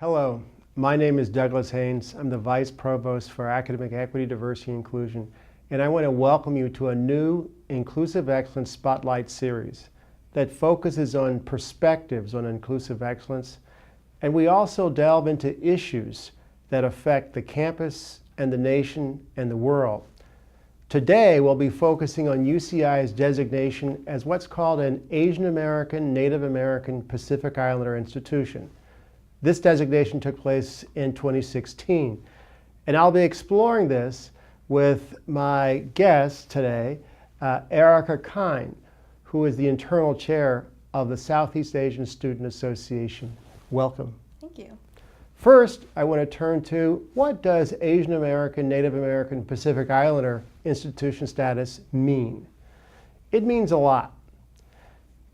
Hello, my name is Douglas Haynes. I'm the Vice Provost for Academic Equity, Diversity, and Inclusion, and I want to welcome you to a new Inclusive Excellence Spotlight series that focuses on perspectives on inclusive excellence, and we also delve into issues that affect the campus and the nation and the world. Today, we'll be focusing on UCI's designation as what's called an Asian American, Native American, Pacific Islander institution. This designation took place in 2016, and I'll be exploring this with my guest today, Erica Kine, who is the internal chair of the Southeast Asian Student Association. Welcome. Thank you. First, I want to turn to what does Asian American, Native American, Pacific Islander institution status mean? It means a lot.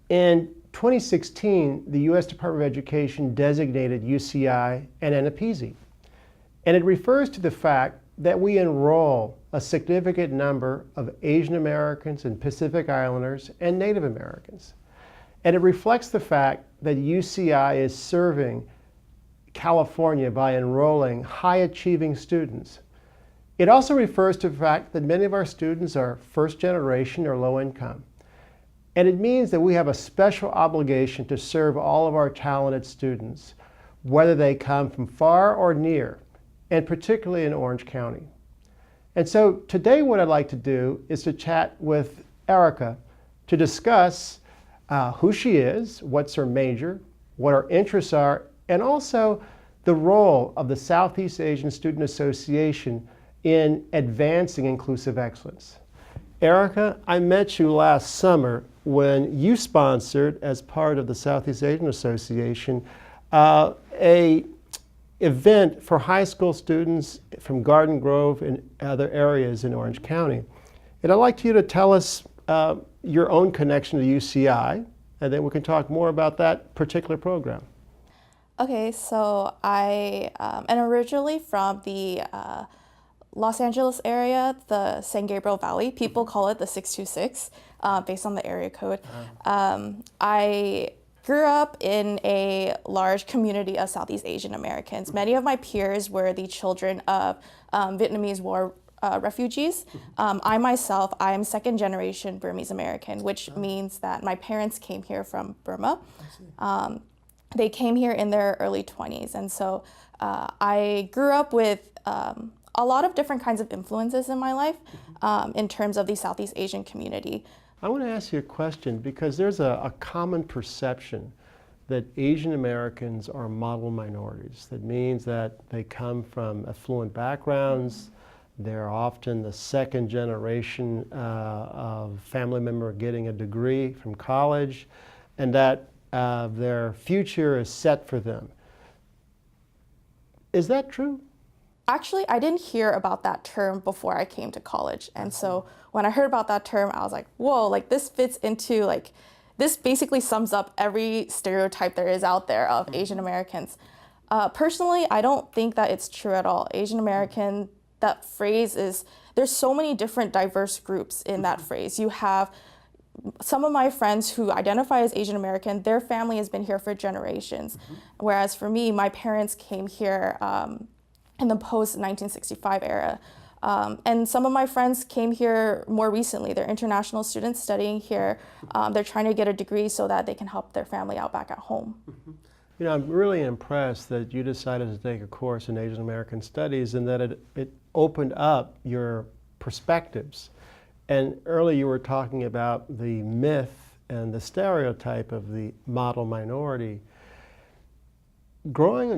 In 2016, the U.S. Department of Education designated UCI an AANAPISI, and it refers to the fact that we enroll a significant number of Asian Americans and Pacific Islanders and Native Americans. And it reflects the fact that UCI is serving California by enrolling high-achieving students. It also refers to the fact that many of our students are first generation or low income. And it means that we have a special obligation to serve all of our talented students, whether they come from far or near, and particularly in Orange County. And so today what I'd like to do is to chat with Erica to discuss who she is, what's her major, what her interests are, and also the role of the Southeast Asian Student Association in advancing inclusive excellence. Erica, I met you last summer when you sponsored, as part of the Southeast Asian Association, a event for high school students from Garden Grove and other areas in Orange County. And I'd like you to tell us your own connection to UCI, and then we can talk more about that particular program. Okay, so I am originally from the Los Angeles area, the San Gabriel Valley. People call it the 626 based on the area code. I grew up in a large community of Southeast Asian Americans. Many of my peers were the children of Vietnamese war refugees. I myself, I am second generation Burmese American, which means that my parents came here from Burma. They came here in their early 20s. And so I grew up with a lot of different kinds of influences in my life in terms of the Southeast Asian community. I want to ask you a question because there's a common perception that Asian Americans are model minorities. That means that they come from affluent backgrounds, they're often the second generation of family member getting a degree from college, and that their future is set for them. Is that true? Actually, I didn't hear about that term before I came to college. And so when I heard about that term, I was like, whoa, like this fits into this basically sums up every stereotype there is out there of Asian Americans. Personally, I don't think that it's true at all. Asian American, that phrase is, there's so many different diverse groups in that phrase. You have some of my friends who identify as Asian American, their family has been here for generations. Whereas for me, my parents came here in the post-1965 era. And some of my friends came here more recently. They're international students studying here. They're trying to get a degree so that they can help their family out back at home. You know, I'm really impressed that you decided to take a course in Asian American Studies and that it opened up your perspectives. And earlier you were talking about the myth and the stereotype of the model minority. Drawing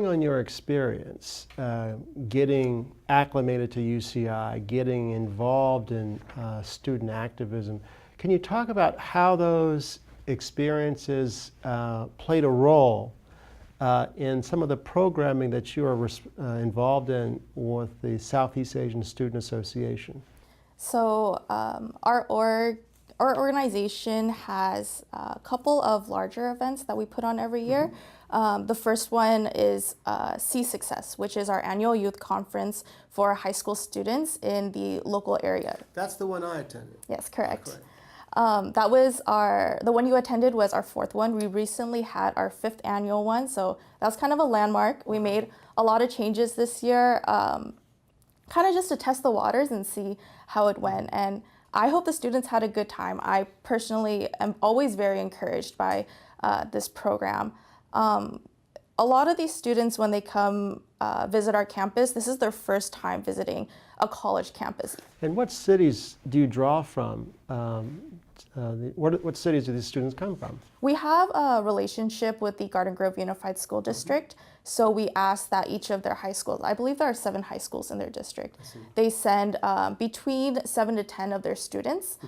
on your experience, getting acclimated to UCI, getting involved in student activism, can you talk about how those experiences played a role in some of the programming that you are involved in with the Southeast Asian Student Association? So our organization has a couple of larger events that we put on every year. The first one is See Success, which is our annual youth conference for high school students in the local area. That's the one I attended. Yes, correct. That was the one you attended was our fourth one. We recently had our fifth annual one, so that was kind of a landmark. We made a lot of changes this year, kind of just to test the waters and see how it went. And I hope the students had a good time. I personally am always very encouraged by this program. A lot of these students, when they come visit our campus, this is their first time visiting a college campus. And what cities do you draw from? What cities do these students come from? We have a relationship with the Garden Grove Unified School District, so we ask that each of their high schools, I believe there are 7 high schools in their district, they send between 7 to 10 of their students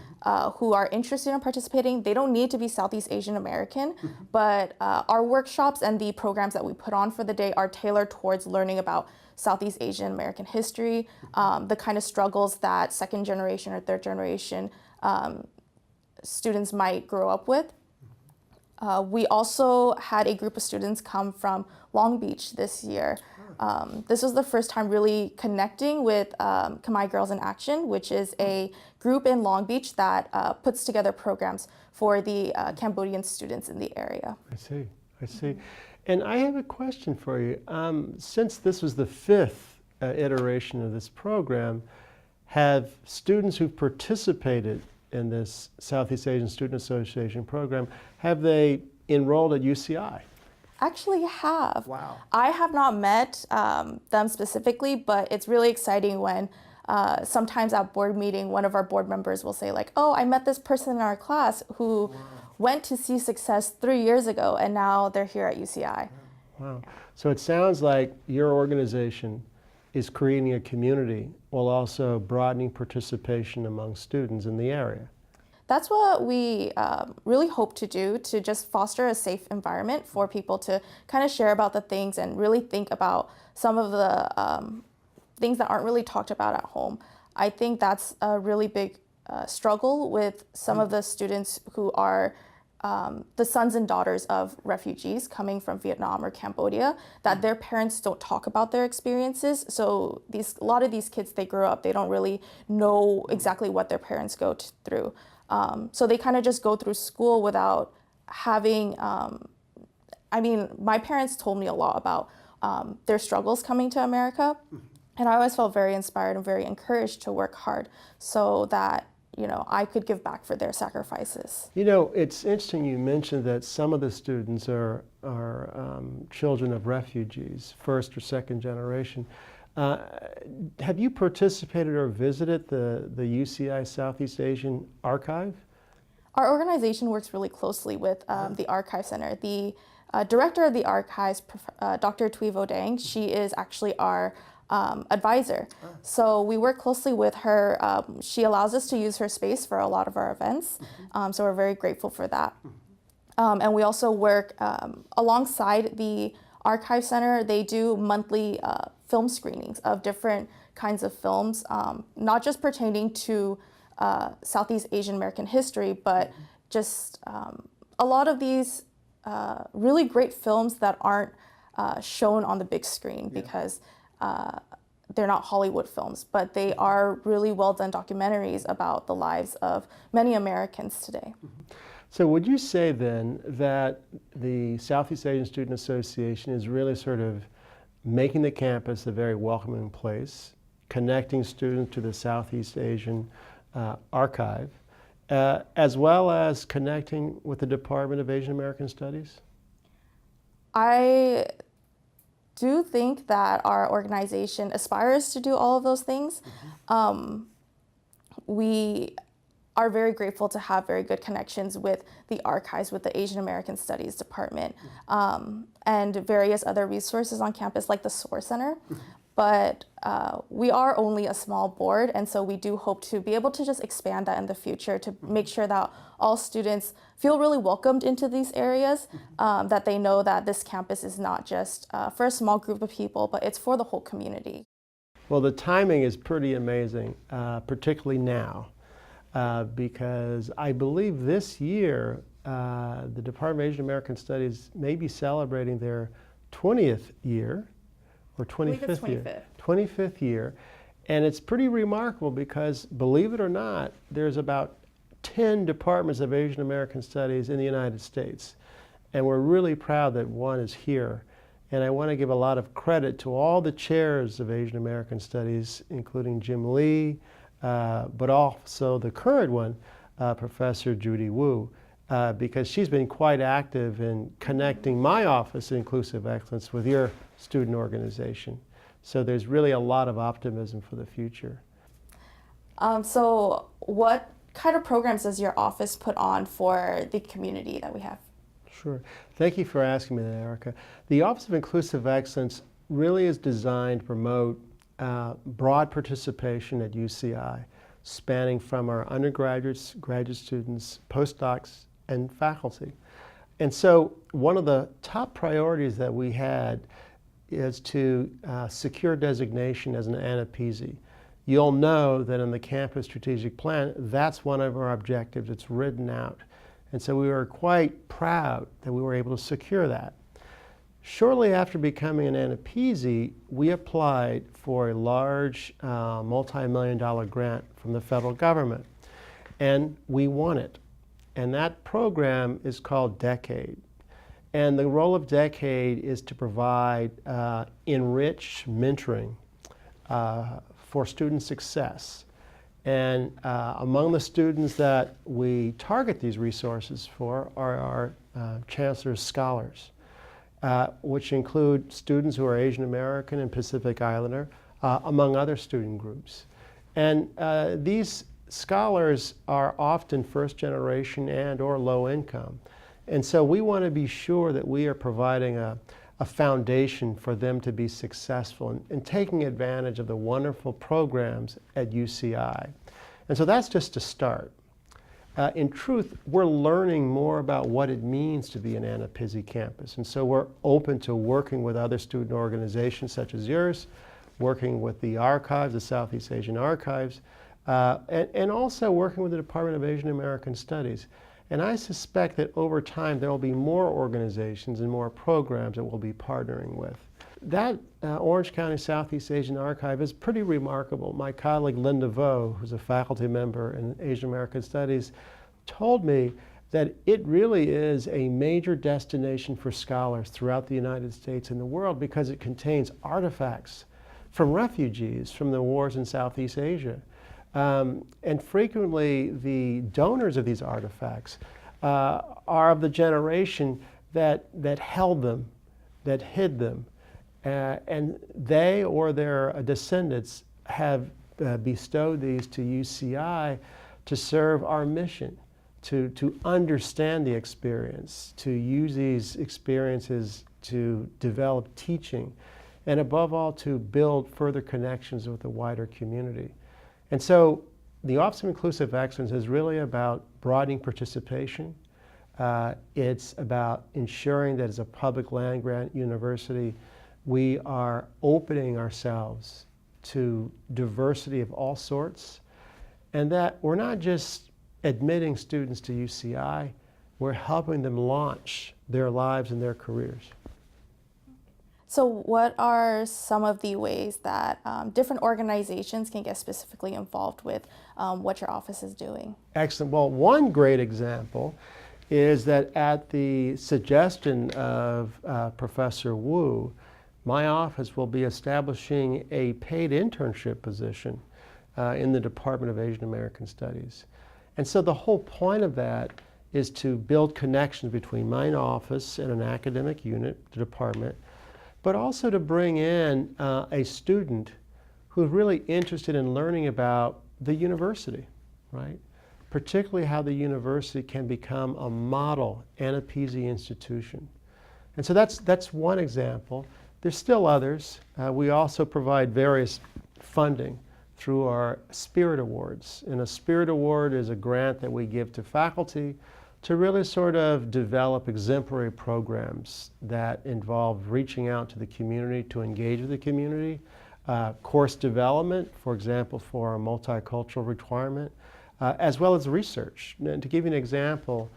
who are interested in participating. They don't need to be Southeast Asian American, but our workshops and the programs that we put on for the day are tailored towards learning about Southeast Asian American history, the kind of struggles that second generation or third generation students might grow up with. We also had a group of students come from Long Beach this year. This was the first time really connecting with Khmer Girls in Action, which is a group in Long Beach that puts together programs for the Cambodian students in the area. I see. And I have a question for you. Since this was the 5th iteration of this program, have students who've participated in this Southeast Asian Student Association program, have they enrolled at UCI? Actually have. Wow. I have not met them specifically, but it's really exciting when sometimes at board meeting, one of our board members will say like, oh, I met this person in our class who went to see success 3 years ago and now they're here at UCI. Wow. So it sounds like your organization is creating a community while also broadening participation among students in the area. That's what we really hope to do, to just foster a safe environment for people to kind of share about the things and really think about some of the things that aren't really talked about at home. I think that's a really big struggle with some of the students who are the sons and daughters of refugees coming from Vietnam or Cambodia, that their parents don't talk about their experiences. So a lot of these kids, they grow up, they don't really know exactly what their parents go through. So they kind of just go through school without having, my parents told me a lot about their struggles coming to America. And I always felt very inspired and very encouraged to work hard so that I could give back for their sacrifices. It's interesting you mentioned that some of the students are children of refugees, first or second generation. Have you participated or visited the UCI Southeast Asian Archive? Our organization works really closely with the Archive Center. The director of the archives, Dr. Thuy Vo Dang, she is actually our advisor. So we work closely with her. She allows us to use her space for a lot of our events. So we're very grateful for that. And we also work alongside the Archive Center. They do monthly film screenings of different kinds of films, not just pertaining to Southeast Asian American history, but just a lot of these really great films that aren't shown on the big screen because they're not Hollywood films, but they are really well done documentaries about the lives of many Americans today. So would you say then that the Southeast Asian Student Association is really sort of making the campus a very welcoming place, connecting students to the Southeast Asian Archive, as well as connecting with the Department of Asian American Studies? I do think that our organization aspires to do all of those things. We are very grateful to have very good connections with the archives, with the Asian American Studies Department, and various other resources on campus like the SOAR Center. But we are only a small board, and so we do hope to be able to just expand that in the future to make sure that all students feel really welcomed into these areas, that they know that this campus is not just for a small group of people, but it's for the whole community. Well, the timing is pretty amazing, particularly now, because I believe this year the Department of Asian American Studies may be celebrating their 20th year. Or 25th year. 25th year. And it's pretty remarkable because, believe it or not, there's about 10 departments of Asian American Studies in the United States. And we're really proud that one is here. And I want to give a lot of credit to all the chairs of Asian American Studies, including Jim Lee, but also the current one, Professor Judy Wu, because she's been quite active in connecting my office, Inclusive Excellence, with your student organization. So there's really a lot of optimism for the future. So what kind of programs does your office put on for the community that we have? Sure. Thank you for asking me that, Erica. The Office of Inclusive Excellence really is designed to promote broad participation at UCI, spanning from our undergraduates, graduate students, postdocs, and faculty. And so one of the top priorities that we had is to secure designation as an AANAPISI. You'll know that in the campus strategic plan, that's one of our objectives. It's written out. And so we were quite proud that we were able to secure that. Shortly after becoming an AANAPISI, we applied for a large multi-million-dollar grant from the federal government, and we won it. And that program is called Decade. And the role of Decade is to provide enriched mentoring for student success. And among the students that we target these resources for are our Chancellor's Scholars, which include students who are Asian American and Pacific Islander, among other student groups. And these scholars are often first generation and or low income. And so we want to be sure that we are providing a foundation for them to be successful in taking advantage of the wonderful programs at UCI. And so that's just a start. In truth, we're learning more about what it means to be an AANAPISI campus. And so we're open to working with other student organizations such as yours, working with the archives, the Southeast Asian Archives, and also working with the Department of Asian American Studies. And I suspect that over time there will be more organizations and more programs that we'll be partnering with. That Orange County Southeast Asian Archive is pretty remarkable. My colleague Linda Vo, who's a faculty member in Asian American Studies, told me that it really is a major destination for scholars throughout the United States and the world because it contains artifacts from refugees from the wars in Southeast Asia. And frequently the donors of these artifacts are of the generation that held them, that hid them, and they or their descendants have bestowed these to UCI to serve our mission, to understand the experience, to use these experiences to develop teaching, and above all to build further connections with the wider community. And so the Office of Inclusive Excellence is really about broadening participation. It's about ensuring that as a public land-grant university, we are opening ourselves to diversity of all sorts, and that we're not just admitting students to UCI, we're helping them launch their lives and their careers. So what are some of the ways that different organizations can get specifically involved with what your office is doing? Excellent. Well, one great example is that at the suggestion of Professor Wu, my office will be establishing a paid internship position in the Department of Asian American Studies. And so the whole point of that is to build connections between my office and an academic unit, the department, but also to bring in a student who's really interested in learning about the university, right? Particularly how the university can become a model AANAPISI institution. And so that's one example. There's still others. We also provide various funding through our Spirit Awards. And a Spirit Award is a grant that we give to faculty to really sort of develop exemplary programs that involve reaching out to the community to engage with the community, course development, for example, for a multicultural requirement, as well as research. And to give you an example,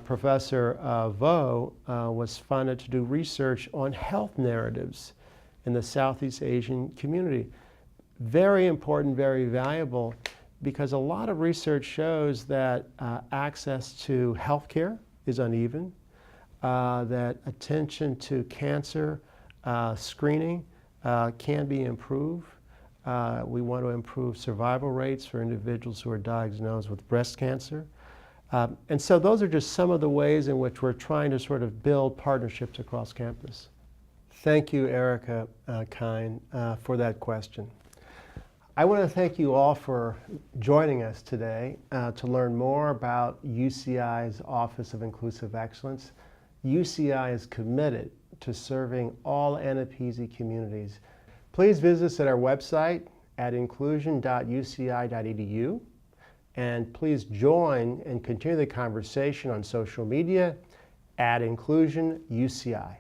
Professor Vo was funded to do research on health narratives in the Southeast Asian community. Very important, very valuable, because a lot of research shows that access to healthcare is uneven, that attention to cancer screening can be improved. We want to improve survival rates for individuals who are diagnosed with breast cancer. And so those are just some of the ways in which we're trying to sort of build partnerships across campus. Thank you, Erica Kine, for that question. I want to thank you all for joining us today to learn more about UCI's Office of Inclusive Excellence. UCI is committed to serving all AANAPISI communities. Please visit us at our website at inclusion.uci.edu, and please join and continue the conversation on social media at InclusionUCI.